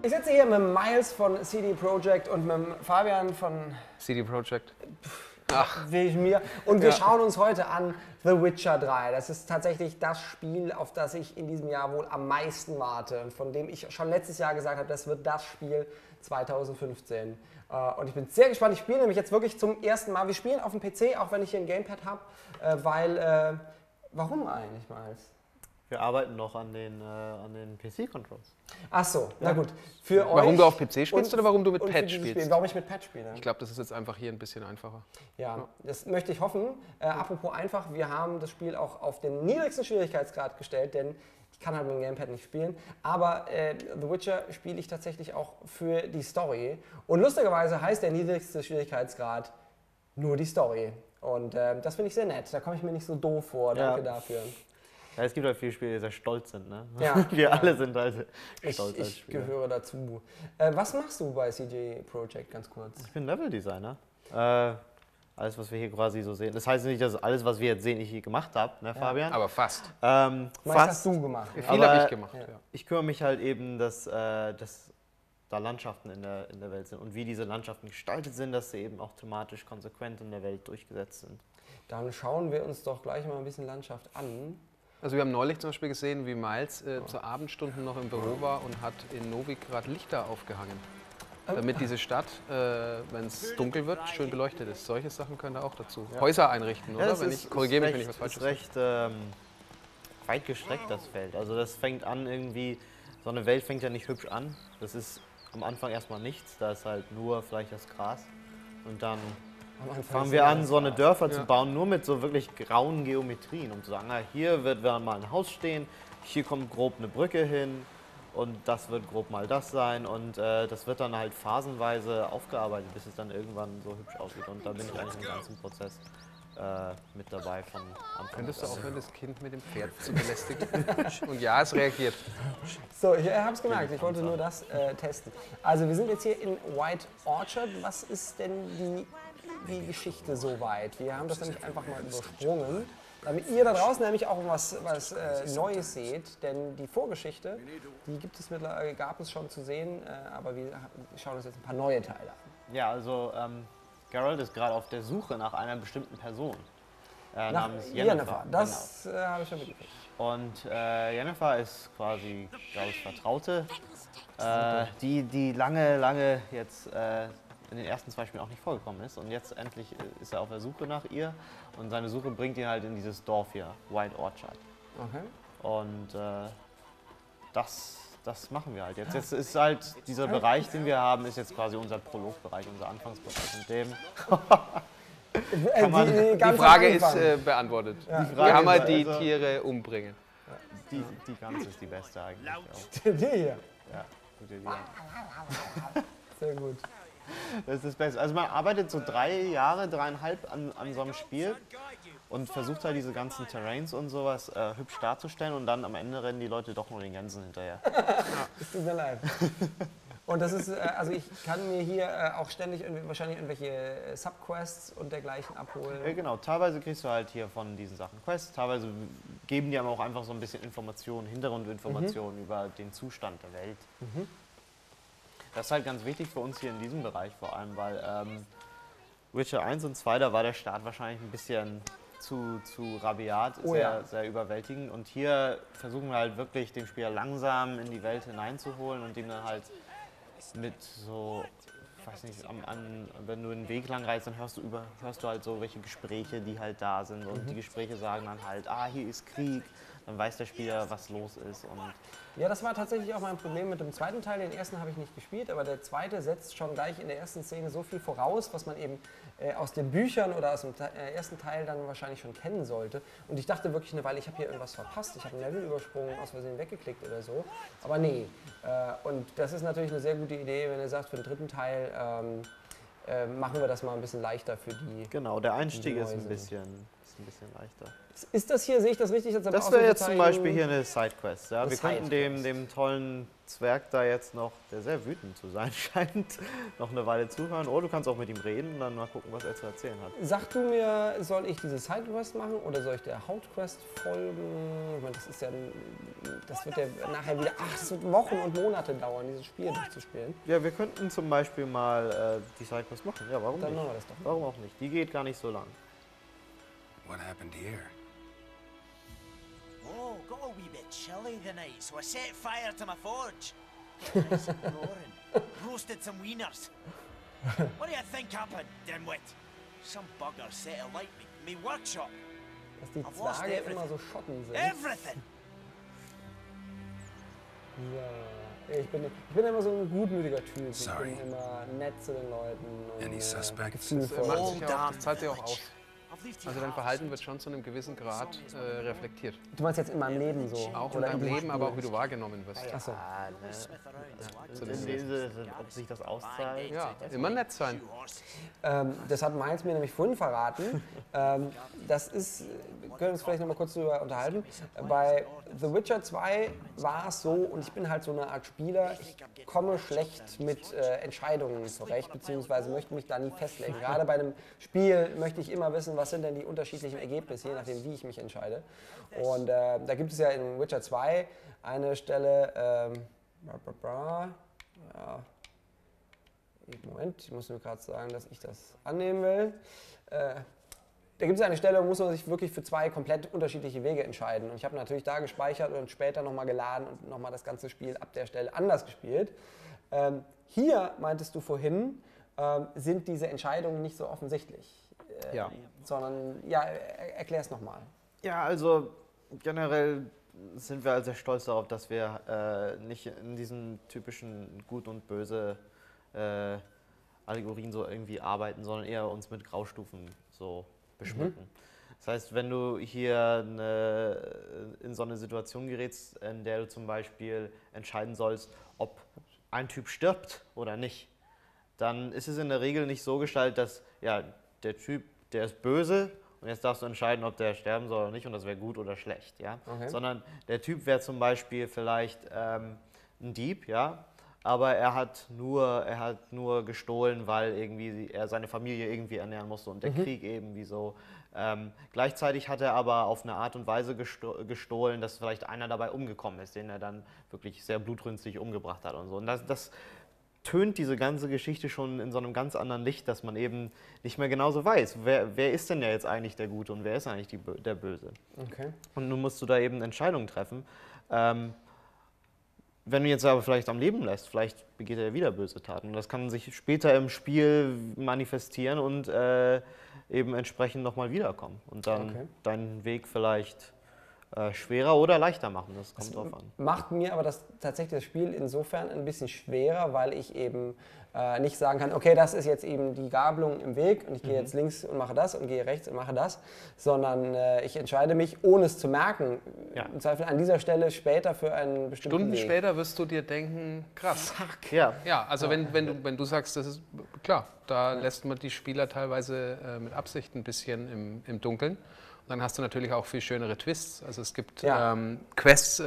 Ich sitze hier mit Miles von CD Projekt und mit Fabian von CD Projekt. wegen mir. Und wir schauen uns heute an The Witcher 3. Das ist tatsächlich das Spiel, auf das ich in diesem Jahr wohl am meisten warte. Und von dem ich schon letztes Jahr gesagt habe, das wird das Spiel 2015. Und ich bin sehr gespannt. Ich spiele nämlich jetzt wirklich zum ersten Mal. Wir spielen auf dem PC, auch wenn ich hier ein Gamepad habe. Warum eigentlich, Miles? Wir arbeiten noch an den PC-Controls. Ach so, na gut. Für Warum euch du auf PC spielst oder warum du mit und für Pad dieses spielst? Spiel. Warum ich mit Pad spiele. Ich glaube, das ist jetzt einfach hier ein bisschen einfacher. Ja, das möchte ich hoffen. Apropos einfach, wir haben das Spiel auch auf den niedrigsten Schwierigkeitsgrad gestellt, denn ich kann halt mit dem Gamepad nicht spielen. Aber The Witcher spiele ich tatsächlich auch für die Story. Und lustigerweise heißt der niedrigste Schwierigkeitsgrad nur die Story. Und das finde ich sehr nett. Da komme ich mir nicht so doof vor. Danke dafür. Ja, es gibt halt viele Spiele, die sehr stolz sind. Ne? Ja, wir alle sind halt stolz als Ich Spieler. gehöre dazu. Was machst du bei CJ Projekt, ganz kurz? Ich bin Leveldesigner. Alles, was wir hier quasi so sehen. Das heißt nicht, dass alles, was wir jetzt sehen, ich hier gemacht habe, ne, Fabian? Aber fast. Was hast Fast. du gemacht? Viel Aber- habe ich gemacht. Ja. Ich kümmere mich halt eben, dass da Landschaften in der Welt sind und wie diese Landschaften gestaltet sind, dass sie eben auch thematisch konsequent in der Welt durchgesetzt sind. Dann schauen wir uns doch gleich mal ein bisschen Landschaft an. Also wir haben neulich zum Beispiel gesehen, wie Miles zur Abendstunden noch im Büro war und hat in Novigrad Lichter aufgehangen. Damit diese Stadt, wenn es dunkel wird, schön beleuchtet ist. Solche Sachen können da auch dazu. Häuser einrichten, oder? Korrigiere mich, wenn ich was falsch sage. Es ist recht weit gestreckt, das Feld. Also das fängt an irgendwie, so eine Welt fängt ja nicht hübsch an. Das ist am Anfang erstmal nichts, da ist halt nur vielleicht das Gras. Und dann fangen wir an, so eine Dörfer zu bauen, nur mit so wirklich grauen Geometrien, um zu sagen, na, hier wird mal ein Haus stehen, hier kommt grob eine Brücke hin und das wird grob mal das sein und das wird dann halt phasenweise aufgearbeitet, bis es dann irgendwann so hübsch aussieht und da bin ich eigentlich im ganzen Prozess mit dabei von Anfang Könntest du bis Ende. aufhören, das Kind mit dem Pferd zu belästigen? Und ja, es reagiert. So, ich habe es gemerkt, ich wollte nur das testen. Also wir sind jetzt hier in White Orchard. Was ist denn die Geschichte soweit? Wir haben das nämlich einfach mal übersprungen, damit ihr da draußen nämlich auch was Neues seht. Denn die Vorgeschichte, die gab es schon zu sehen, aber wir schauen uns jetzt ein paar neue Teile an. Ja, also Geralt ist gerade auf der Suche nach einer bestimmten Person. Namens Yennefer. Das habe ich schon mitgekriegt. Und Yennefer ist quasi Geralts Vertraute, die lange jetzt in den ersten 2 Spielen auch nicht vorgekommen ist. Und jetzt endlich ist er auf der Suche nach ihr und seine Suche bringt ihn halt in dieses Dorf hier, White Orchard. Okay. Und das machen wir halt jetzt. Jetzt ist halt dieser Bereich, den wir haben, ist jetzt quasi unser Prologbereich, unser Anfangsbereich. Und dem Die Frage ist beantwortet. Frage Wir haben halt ist die also- Tiere umbringen. die Gans ist die beste eigentlich. Auch. Die hier. Ja, gute Idee. Sehr gut. Das ist das Beste. Also man arbeitet so 3 Jahre, 3,5 an so einem Spiel und versucht halt diese ganzen Terrains und sowas hübsch darzustellen und dann am Ende rennen die Leute doch nur den Gänsen hinterher. Es tut mir leid. Und das ist, also ich kann mir hier auch ständig wahrscheinlich irgendwelche Subquests und dergleichen abholen. Ja, genau, teilweise kriegst du halt hier von diesen Sachen Quests, teilweise geben die aber auch einfach so ein bisschen Informationen, Hintergrundinformationen über den Zustand der Welt. Das ist halt ganz wichtig für uns hier in diesem Bereich vor allem, weil Witcher 1 und 2, da war der Start wahrscheinlich ein bisschen zu rabiat, sehr überwältigend. Und hier versuchen wir halt wirklich den Spieler langsam in die Welt hineinzuholen und ihm dann halt mit so, ich weiß nicht, wenn du den Weg lang reist, dann hörst du halt so welche Gespräche, die halt da sind. Und die Gespräche sagen dann halt, hier ist Krieg. Dann weiß der Spieler, was los ist. Und Ja, das war tatsächlich auch mein Problem mit dem zweiten Teil. Den ersten habe ich nicht gespielt, aber der zweite setzt schon gleich in der ersten Szene so viel voraus, was man eben aus den Büchern oder aus dem ersten Teil dann wahrscheinlich schon kennen sollte. Und ich dachte wirklich eine Weile, ich habe hier irgendwas verpasst. Ich habe ein Level übersprungen, aus Versehen weggeklickt oder so. Aber nee. Und das ist natürlich eine sehr gute Idee, wenn ihr sagt, für den dritten Teil machen wir das mal ein bisschen leichter für die. genau, der Einstieg die ist neu ein sind. bisschen ein bisschen leichter. Ist das hier, sehe ich das richtig? Jetzt Das wäre jetzt zum Beispiel hier eine Sidequest. Ja? Eine Wir könnten Sidequest. dem tollen Zwerg da jetzt noch, der sehr wütend zu sein scheint, noch eine Weile zuhören. Oder du kannst auch mit ihm reden und dann mal gucken, was er zu erzählen hat. Sag du mir, soll ich diese Sidequest machen oder soll ich der Hauptquest folgen? Ich meine, das wird ja nachher wieder, das wird Wochen und Monate dauern, dieses Spiel durchzuspielen. Ja, wir könnten zum Beispiel mal die Sidequest machen. Ja, warum Dann nicht? machen wir das doch. Warum auch nicht? Die geht gar nicht so lang. What happened here? Oh, got a wee bit chilly the night, so I set fire to my forge. Nice and roaring. Roasted some wieners. What do you think happened, dimwit? Some bugger set alight me workshop. Dass die I've lost Zwerge everything. immer so Schotten sind. Everything! Ja. Ich bin immer so ein gutmütiger Typ. Sorry. Ich bin immer nett zu den Leuten. Und, Any suspects? gefühlvoll. Macht Oh, sich auch, damn das zahlt sich auch village. aus. I've lived here Also dein half Verhalten since. wird schon zu einem gewissen Grad reflektiert. Du meinst jetzt in meinem Leben so? Auch in Oder deinem im Leben, aber auch wie Spiel? du wahrgenommen wirst. Achso. Ah, ne. Smith around, so I In diese, ob sich das auszahlt. Ja, immer nett sein. Das hat Miles mir nämlich vorhin verraten. Das ist, wir können uns vielleicht noch mal kurz darüber unterhalten. Bei The Witcher 2 war es so, und ich bin halt so eine Art Spieler, ich komme schlecht mit Entscheidungen zurecht, beziehungsweise möchte mich da nie festlegen. Gerade bei einem Spiel möchte ich immer wissen, was sind denn die unterschiedlichen Ergebnisse, je nachdem, wie ich mich entscheide. Und da gibt es ja in Witcher 2 eine Stelle, ja, Moment, ich muss mir gerade sagen, dass ich das annehmen will. Da gibt es eine Stelle, wo muss man sich wirklich für zwei komplett unterschiedliche Wege entscheiden. Und ich habe natürlich da gespeichert und später nochmal geladen und nochmal das ganze Spiel ab der Stelle anders gespielt. Hier, meintest du vorhin, sind diese Entscheidungen nicht so offensichtlich. Ja. Sondern, ja, erklär es nochmal. Ja, also generell sind wir also sehr stolz darauf, dass wir nicht in diesen typischen Gut und Böse Allegorien so irgendwie arbeiten, sondern eher uns mit Graustufen so beschmücken. Das heißt, wenn du hier in so eine Situation gerätst, in der du zum Beispiel entscheiden sollst, ob ein Typ stirbt oder nicht, dann ist es in der Regel nicht so gestaltet, dass ja, der Typ, der ist böse und jetzt darfst du entscheiden, ob der sterben soll oder nicht und das wäre gut oder schlecht. Ja? Okay. Sondern der Typ wäre zum Beispiel vielleicht ein Dieb, ja? Aber er hat nur gestohlen, weil irgendwie er seine Familie irgendwie ernähren musste und der Krieg irgendwie so. Gleichzeitig hat er aber auf eine Art und Weise gestohlen, dass vielleicht einer dabei umgekommen ist, den er dann wirklich sehr blutrünstig umgebracht hat und so. Und das tönt diese ganze Geschichte schon in so einem ganz anderen Licht, dass man eben nicht mehr genauso weiß, wer ist denn ja jetzt eigentlich der Gute und wer ist eigentlich der Böse. Okay. Und nun musst du da eben Entscheidungen treffen. Wenn du jetzt aber vielleicht am Leben lässt, vielleicht begeht er wieder böse Taten. Und das kann sich später im Spiel manifestieren und eben entsprechend nochmal wiederkommen. Und dann deinen Weg vielleicht schwerer oder leichter machen. Das kommt drauf an. Macht mir aber tatsächlich das Spiel insofern ein bisschen schwerer, weil ich eben nicht sagen kann, okay, das ist jetzt eben die Gabelung im Weg und ich gehe jetzt links und mache das und gehe rechts und mache das, sondern ich entscheide mich, ohne es zu merken, im Zweifel an dieser Stelle später für einen bestimmten Stunden Weg. später wirst du dir denken, krass. Ja. Ja, also wenn du sagst, das ist klar, da lässt man die Spieler teilweise mit Absicht ein bisschen im Dunkeln. Und dann hast du natürlich auch viel schönere Twists. Also es gibt Quests,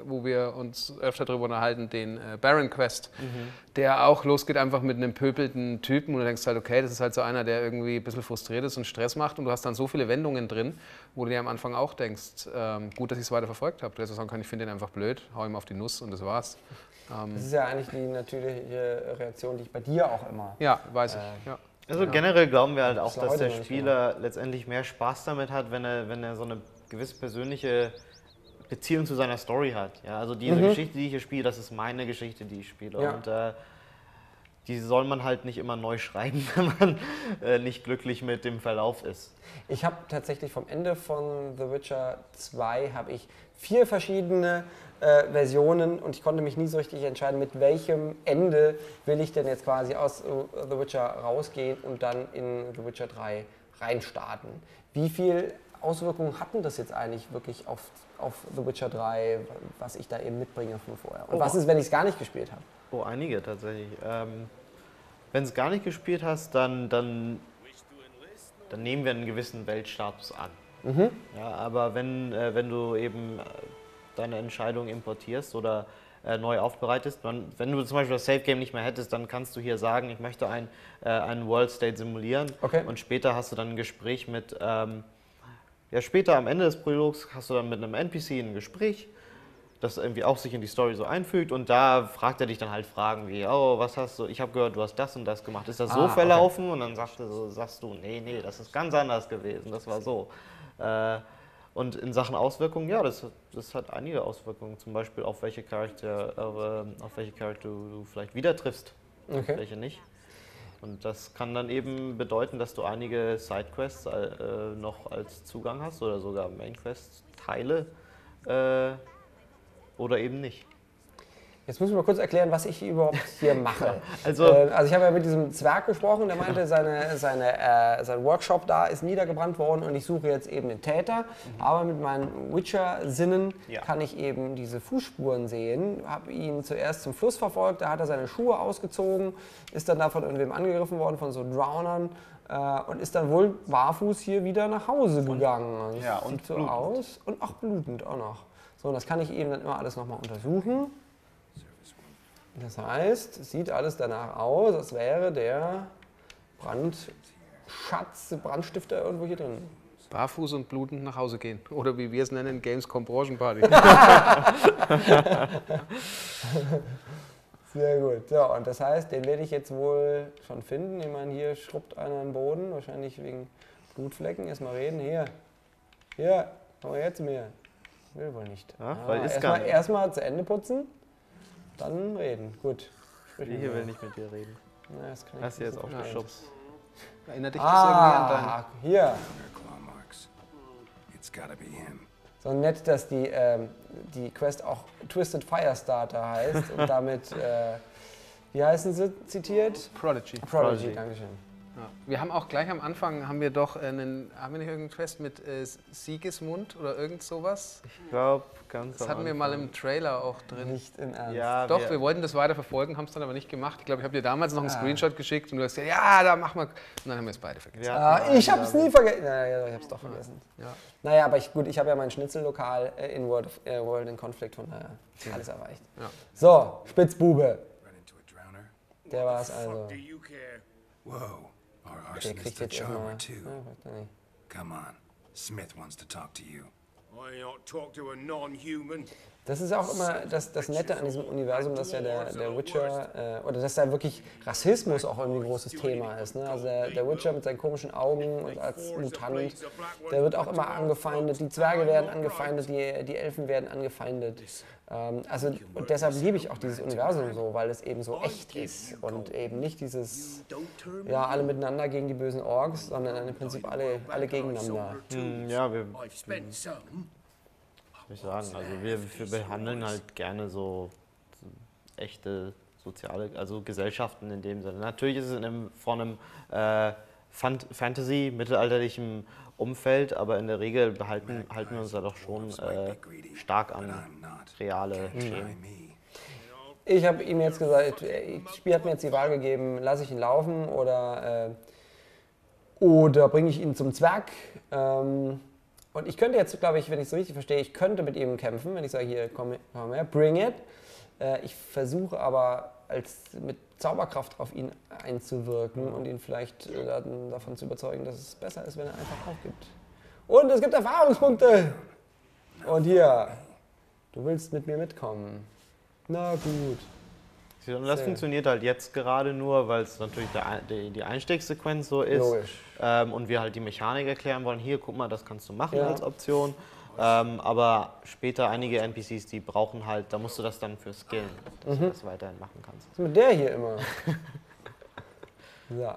wo wir uns öfter darüber unterhalten, den Baron Quest, der auch losgeht einfach mit einem pöbelnden Typen und du denkst halt, okay, das ist halt so einer, der irgendwie ein bisschen frustriert ist und Stress macht und du hast dann so viele Wendungen drin, wo du dir am Anfang auch denkst, gut, dass ich es weiter verfolgt habe. Du hättest sagen können, ich finde den einfach blöd, hau ihm auf die Nuss und das war's. Das ist ja eigentlich die natürliche Reaktion, die ich bei dir auch immer. Ja, weiß ich. Ja. Also generell glauben wir halt auch, Das ist dass heute der noch nicht Spieler letztendlich mehr Spaß damit hat, wenn er so eine gewisse persönliche Beziehung zu seiner Story hat. Ja, also diese Geschichte, die ich hier spiele, das ist meine Geschichte, die ich spiele. Ja. Und die soll man halt nicht immer neu schreiben, wenn man nicht glücklich mit dem Verlauf ist. Ich habe tatsächlich vom Ende von The Witcher 2 habe ich 4 verschiedene Versionen und ich konnte mich nie so richtig entscheiden, mit welchem Ende will ich denn jetzt quasi aus The Witcher rausgehen und dann in The Witcher 3 reinstarten. Wie viel Auswirkungen hatten das jetzt eigentlich wirklich auf The Witcher 3, was ich da eben mitbringe von vorher? Und was ist, wenn ich es gar nicht gespielt habe? Oh, einige tatsächlich. Wenn du es gar nicht gespielt hast, dann dann nehmen wir einen gewissen Weltstatus an. Ja, aber wenn du eben deine Entscheidung importierst oder neu aufbereitest, wenn du zum Beispiel das Save Game nicht mehr hättest, dann kannst du hier sagen, ich möchte einen World State simulieren und später hast du dann ein Gespräch mit, später am Ende des Prologs hast du dann mit einem NPC ein Gespräch, das irgendwie auch sich in die Story so einfügt und da fragt er dich dann halt Fragen wie, oh, was hast du, ich habe gehört, du hast das und das gemacht, ist das so verlaufen? Und dann sagst du, nee, das ist ganz anders gewesen, das war so. Und in Sachen Auswirkungen, ja, das hat einige Auswirkungen, zum Beispiel auf welche Charakter du vielleicht wieder triffst, welche nicht. Und das kann dann eben bedeuten, dass du einige Sidequests noch als Zugang hast oder sogar Mainquest-Teile oder eben nicht. Jetzt muss ich mal kurz erklären, was ich überhaupt hier mache. Also ich habe ja mit diesem Zwerg gesprochen, der meinte, sein Workshop da ist niedergebrannt worden und ich suche jetzt eben den Täter. Aber mit meinen Witcher-Sinnen kann ich eben diese Fußspuren sehen. Habe ihn zuerst zum Fluss verfolgt, da hat er seine Schuhe ausgezogen, ist dann da von irgendwem angegriffen worden, von so Drownern. Und ist dann wohl barfuß hier wieder nach Hause gegangen. Ja, und sieht so aus. Und auch blutend auch noch. So, und das kann ich eben dann immer alles nochmal untersuchen. Das heißt, es sieht alles danach aus, als wäre der Brandstifter irgendwo hier drin. Barfuß und blutend nach Hause gehen. Oder wie wir es nennen, Gamescom Branchenparty. Sehr gut. So, und das heißt, den werde ich jetzt wohl schon finden. Ich meine, hier schrubbt einer den Boden, wahrscheinlich wegen Blutflecken. Erstmal reden. Hier, komm mal her zu mir. Will wohl nicht. Ja, weil ist gar nicht. Erstmal zu Ende putzen. Dann reden. Gut. Die hier will nicht mit dir reden. Na, das kann ich Hast du jetzt aufgeschubst? Erinnert dich das irgendwie an deinen... Hier. Claw marks. It's gotta be him. So nett, dass die Quest auch Twisted Firestarter heißt und damit, wie heißen sie zitiert? Prodigy. Prodigy, Dankeschön. Ja. Wir haben auch gleich am Anfang, haben wir nicht irgendeinen Quest mit Sigismund oder irgend sowas? Ich glaube, ganz Das hatten wir mal im Trailer auch drin. Nicht im Ernst. Ja, Doch, wir wollten das weiter verfolgen, haben es dann aber nicht gemacht. Ich glaube, ich habe dir damals noch einen Screenshot geschickt und du hast gesagt, ja, da machen wir. Und dann haben wir es beide vergessen. Ich habe es nie vergessen. Naja, ich habe es doch vergessen. Ja. Naja, aber ich habe ja mein Schnitzellokal in World in Conflict, von daher alles erreicht. Ja. So, Spitzbube. Run into a drowner. Der war es also. Do you care? Whoa. Our Der kriegt arsonist a jetzt erstmal. charmer Ja, too. weiß ich nicht. Come on. Smith wants to talk to you. I not talk to a non-human. Das ist auch immer das Nette an diesem Universum, dass ja der Witcher, oder dass da wirklich Rassismus auch irgendwie ein großes Thema ist. Ne? Also der Witcher mit seinen komischen Augen und als Mutant, der wird auch immer angefeindet. Die Zwerge werden angefeindet, die Elfen werden angefeindet. Und deshalb liebe ich auch dieses Universum so, weil es eben so echt ist und eben nicht dieses, ja, alle miteinander gegen die bösen Orks, sondern im Prinzip alle gegeneinander. Ja, I've spent some. ich sagen, also wir behandeln halt gerne so echte soziale, also Gesellschaften in dem Sinne. Natürlich ist es von einem Fantasy, mittelalterlichen Umfeld, aber in der Regel halten wir uns da doch schon stark an reale Themen. Ich habe ihm jetzt gesagt, das Spiel hat mir jetzt die Wahl gegeben, lasse ich ihn laufen oder bringe ich ihn zum Zwerg. Und ich könnte jetzt, glaube ich, wenn ich es so richtig verstehe, ich könnte mit ihm kämpfen, wenn ich sage, hier, komm her, bring it. Ich versuche aber mit Zauberkraft auf ihn einzuwirken und ihn vielleicht davon zu überzeugen, dass es besser ist, wenn er einfach aufgibt. Und es gibt Erfahrungspunkte! Und hier, du willst mit mir mitkommen. Na gut. Und das funktioniert halt jetzt gerade nur, weil es natürlich die Einstiegssequenz so ist. Logisch. Und wir halt die Mechanik erklären wollen. Hier, guck mal, das kannst du machen als Option. Aber später einige NPCs, die brauchen halt, da musst du das dann für skillen, dass du das weiterhin machen kannst. Was ist mit der hier immer? So.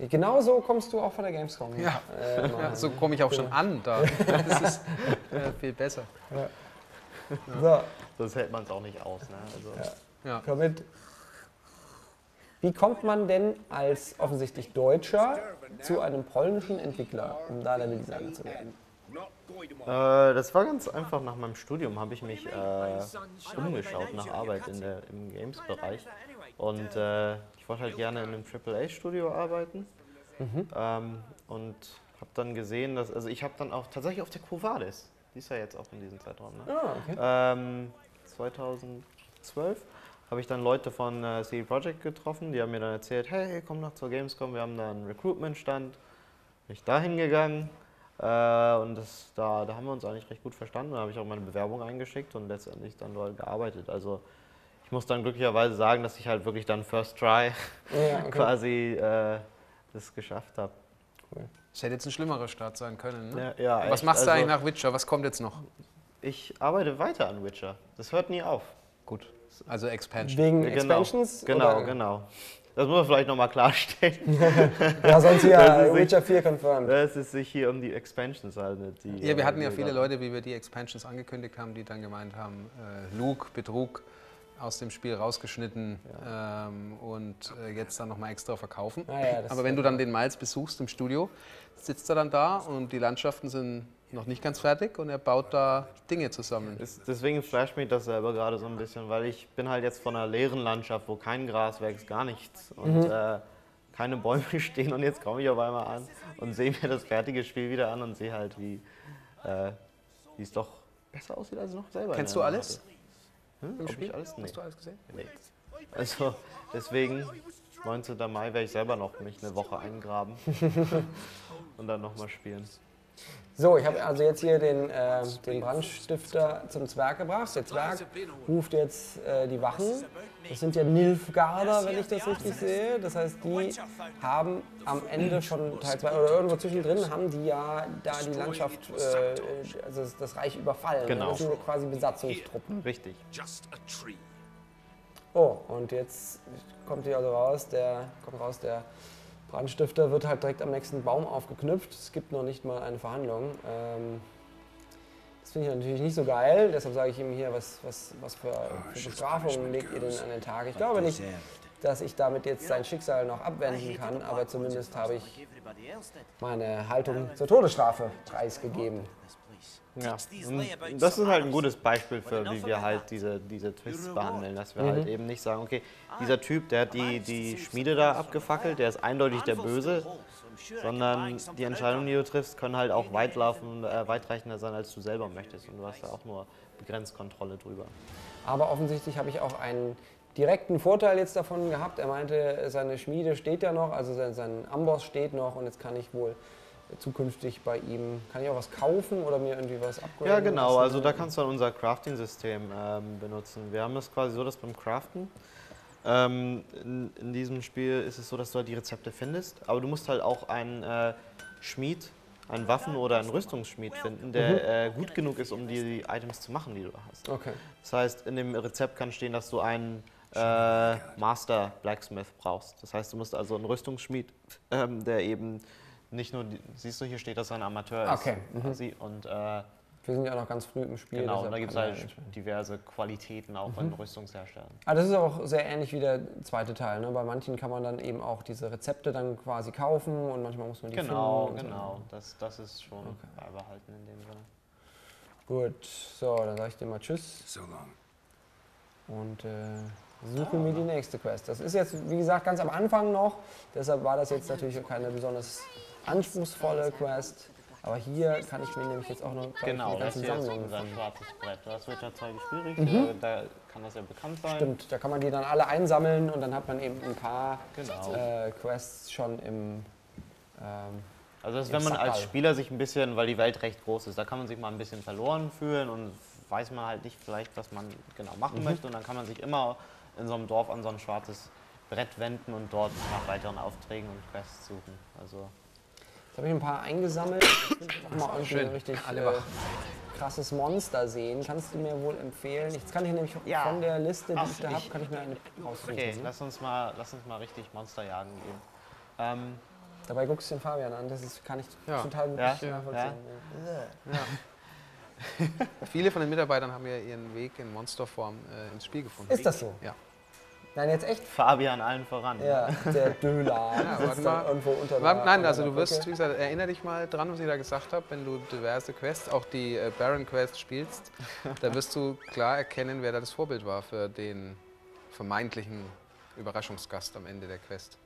Genau so kommst du auch von der Gamescom. Ja, so komme ich auch schon an da. Das ist viel besser. So, Sonst hält man es auch nicht aus. Ne? Also, Ja. komm mit. Wie kommt man denn als offensichtlich Deutscher zu einem polnischen Entwickler, um da der Leveldesigner zu werden? Das war ganz einfach. Nach meinem Studium habe ich mich umgeschaut nach Arbeit im Games-Bereich. Und ich wollte halt gerne in einem AAA-Studio arbeiten. Und habe dann gesehen, dass, also ich habe dann auch tatsächlich auf der Quo Vadis, die ist ja jetzt auch in diesem Zeitraum, ne? Ah, okay. 2012 habe ich dann Leute von CD Projekt getroffen, die haben mir dann erzählt, hey, komm noch zur Gamescom, wir haben da einen Recruitment-Stand. Bin ich da hingegangen und da haben wir uns eigentlich recht gut verstanden. Da habe ich auch meine Bewerbung eingeschickt und letztendlich dann dort gearbeitet. Also ich muss dann glücklicherweise sagen, dass ich halt wirklich dann First Try quasi das geschafft habe. Cool. Das hätte jetzt ein schlimmerer Start sein können, ne? Ja, Was echt. machst du Also, eigentlich nach Witcher? Was kommt jetzt noch? Ich arbeite weiter an Witcher. Das hört nie auf. Gut, also Expansion. Wegen Genau, Expansions? Genau, oder? genau. Das muss man vielleicht nochmal klarstellen. Ja, sonst hier Das ist Witcher 4 confirmed. Es ist sich hier um die Expansions handelt. Ja, wir hatten ja viele Leute, wie wir die Expansions angekündigt haben, die dann gemeint haben, Lug, Betrug aus dem Spiel rausgeschnitten und jetzt dann nochmal extra verkaufen. Ah, ja, das Aber wenn du dann den Miles besuchst im Studio, sitzt er dann da und die Landschaften sind noch nicht ganz fertig und er baut da Dinge zusammen. Deswegen flasht mich das selber gerade so ein bisschen, weil ich bin halt jetzt von einer leeren Landschaft, wo kein Gras wächst, gar nichts und keine Bäume stehen und jetzt komme ich auf einmal an und sehe mir das fertige Spiel wieder an und sehe halt, wie es doch besser aussieht als noch selber. Kennst du alles? Im Im Spiel? Spiel? Alles? Nee. Hast du alles gesehen? Nee. Also deswegen, 19. Mai werde ich selber noch mich eine Woche eingraben und dann nochmal spielen. So, ich habe also jetzt hier den Brandstifter zum Zwerg gebracht. Der Zwerg ruft jetzt die Wachen. Das sind ja Nilfgaarder, wenn ich das richtig sehe. Das heißt, die haben am Ende von Teil 2 oder irgendwo zwischendrin haben die ja da die Landschaft, also das Reich überfallen. Genau. Das sind ja quasi Besatzungstruppen. Richtig. Oh, und jetzt kommt hier also raus, der Brandstifter wird halt direkt am nächsten Baum aufgeknüpft. Es gibt noch nicht mal eine Verhandlung. Das finde ich natürlich nicht so geil. Deshalb sage ich ihm hier, was für Bestrafungen legt ihr denn an den Tag? Ich glaube nicht, dass ich damit jetzt sein Schicksal noch abwenden kann, aber zumindest habe ich meine Haltung zur Todesstrafe preisgegeben. Ja, und das ist halt ein gutes Beispiel für, wie wir halt diese Twists behandeln, dass wir halt eben nicht sagen, okay, dieser Typ, der hat die Schmiede da abgefackelt, der ist eindeutig der Böse, sondern die Entscheidungen, die du triffst, können halt auch weitreichender sein, als du selber möchtest und du hast da auch nur begrenzt Kontrolle drüber. Aber offensichtlich habe ich auch einen direkten Vorteil jetzt davon gehabt. Er meinte, seine Schmiede steht ja noch, also sein Amboss steht noch und jetzt kann ich wohl zukünftig bei ihm, kann ich auch was kaufen oder mir irgendwie was upgraden? Ja genau, also da kannst du dann unser Crafting-System benutzen. Wir haben es quasi so, dass beim Craften, in diesem Spiel ist es so, dass du halt die Rezepte findest, aber du musst halt auch einen Schmied, einen Waffen- oder einen Rüstungsschmied finden, der gut genug ist, um die Items zu machen, die du hast. Okay. Das heißt, in dem Rezept kann stehen, dass du einen Master Blacksmith brauchst. Das heißt, du musst also einen Rüstungsschmied, der eben nicht nur, siehst du, hier steht, dass er ein Amateur ist. Okay. Quasi. Und Wir sind ja noch ganz früh im Spiel. genau, deshalb und da gibt es kann halt er diverse Qualitäten auch bei den Rüstungsherstellern. Ah, das ist auch sehr ähnlich wie der zweite Teil. Ne? Bei manchen kann man dann eben auch diese Rezepte dann quasi kaufen und manchmal muss man die Genau, finden. genau. Das ist schon beibehalten in dem Sinne. Gut, so, dann sage ich dir mal Tschüss So long. und suche mir die nächste Quest. Das ist jetzt, wie gesagt, ganz am Anfang noch, deshalb war das jetzt natürlich keine besonders anspruchsvolle Quest. Aber hier kann ich mir nämlich jetzt auch noch Genau, die das ganzen hier ist Sammlungen unser von. schwarzes Brett. Du hast Witcher 2 gespielt, richtig? Da kann das ja bekannt sein. Stimmt, da kann man die dann alle einsammeln und dann hat man eben ein paar Genau. Quests schon im. Also das, im wenn man als Sackerl. Spieler sich ein bisschen, weil die Welt recht groß ist, da kann man sich mal ein bisschen verloren fühlen und weiß man halt nicht vielleicht, was man genau machen möchte. Und dann kann man sich immer in so einem Dorf an so ein schwarzes Brett wenden und dort nach weiteren Aufträgen und Quests suchen. Also Jetzt habe ich ein paar eingesammelt. Ich will auch mal irgendwie ein richtig alle wach. krasses Monster sehen. Kannst du mir wohl empfehlen? Jetzt kann ich nämlich von der Liste, die ich da habe, kann ich mir eine raussuchen. okay, lass uns mal richtig Monster jagen gehen. Dabei guckst du den Fabian an, kann ich total gut Ja? nachvollziehen. Viele von den Mitarbeitern haben ja ihren Weg in Monsterform ins Spiel gefunden. Ist das so? Ja. Nein, jetzt echt. Fabian allen voran. Ja, der Döler sitzt da irgendwo unter der Nein, also der du wirst, Brücke. wie gesagt, erinnere dich mal dran, was ich da gesagt habe, wenn du diverse Quests, auch die Baron Quest spielst, da wirst du klar erkennen, wer da das Vorbild war für den vermeintlichen Überraschungsgast am Ende der Quest.